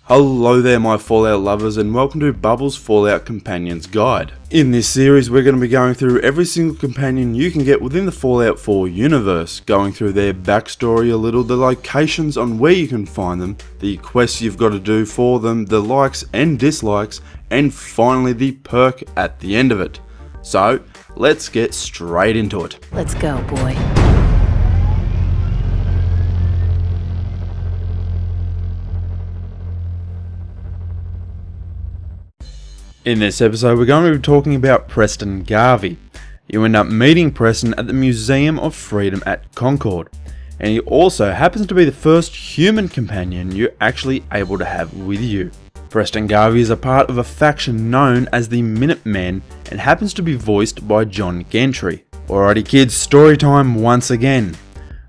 Hello there my Fallout lovers, and welcome to Bubbles Fallout Companions Guide. In this series we're going to be going through every single companion you can get within the Fallout 4 universe, going through their backstory a little, the locations on where you can find them, the quests you've got to do for them, the likes and dislikes, and finally the perk at the end of it. So let's get straight into it. Let's go, boy. In this episode we're going to be talking about Preston Garvey. You end up meeting Preston at the Museum of Freedom at Concord, and he also happens to be the first human companion you're actually able to have with you. Preston Garvey is a part of a faction known as the Minutemen and happens to be voiced by John Gentry. Alrighty kids, story time once again.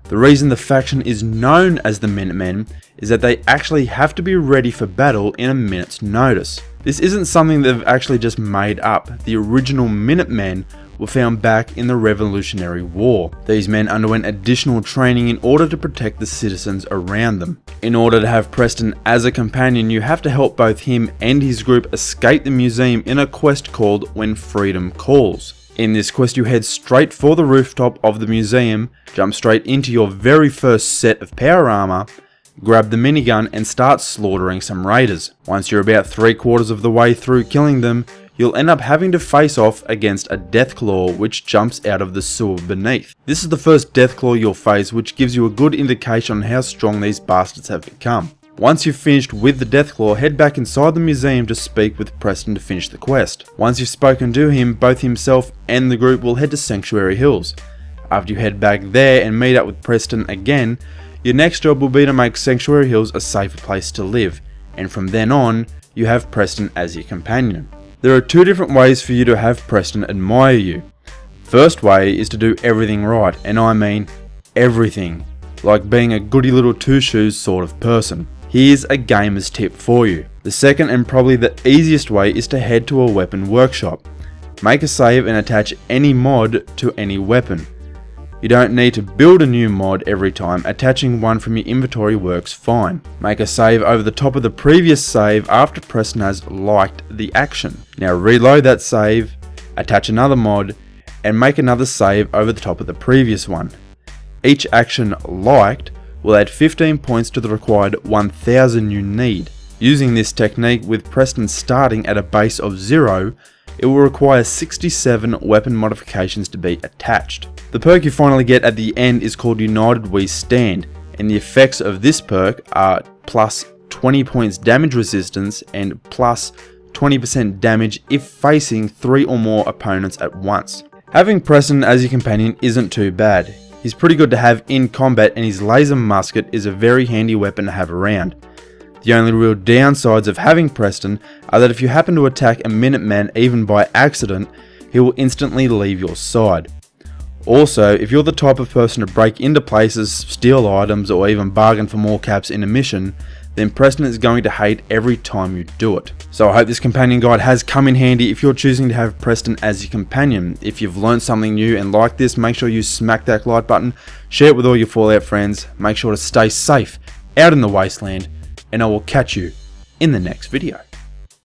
The reason the faction is known as the Minutemen is that they actually have to be ready for battle in a minute's notice. This isn't something they've actually just made up. The original Minutemen were found back in the Revolutionary War. These men underwent additional training in order to protect the citizens around them. In order to have Preston as a companion, you have to help both him and his group escape the museum in a quest called When Freedom Calls. In this quest you head straight for the rooftop of the museum, jump straight into your very first set of power armor, grab the minigun and start slaughtering some raiders. Once you're about 3/4 of the way through killing them, you'll end up having to face off against a Deathclaw which jumps out of the sewer beneath. This is the first Deathclaw you'll face, which gives you a good indication on how strong these bastards have become. Once you've finished with the Deathclaw, head back inside the museum to speak with Preston to finish the quest. Once you've spoken to him, both himself and the group will head to Sanctuary Hills. After you head back there and meet up with Preston again, your next job will be to make Sanctuary Hills a safer place to live, and from then on, you have Preston as your companion. There are two different ways for you to have Preston admire you. First way is to do everything right, and I mean everything, like being a goody little two-shoes sort of person. Here's a gamer's tip for you. The second and probably the easiest way is to head to a weapon workshop. Make a save and attach any mod to any weapon. You don't need to build a new mod every time, attaching one from your inventory works fine. Make a save over the top of the previous save after Preston has liked the action. Now reload that save, attach another mod, and make another save over the top of the previous one. Each action liked will add 15 points to the required 1000 you need. Using this technique with Preston starting at a base of 0, it will require 67 weapon modifications to be attached. The perk you finally get at the end is called United We Stand, and the effects of this perk are plus 20 points damage resistance and plus 20% damage if facing 3 or more opponents at once. Having Preston as your companion isn't too bad. He's pretty good to have in combat, and his laser musket is a very handy weapon to have around. The only real downsides of having Preston are that if you happen to attack a Minuteman even by accident, he will instantly leave your side. Also, if you're the type of person to break into places, steal items, or even bargain for more caps in a mission, then Preston is going to hate every time you do it. So I hope this companion guide has come in handy if you're choosing to have Preston as your companion. If you've learned something new and like this, make sure you smack that like button, share it with all your Fallout friends, make sure to stay safe out in the wasteland, and I will catch you in the next video.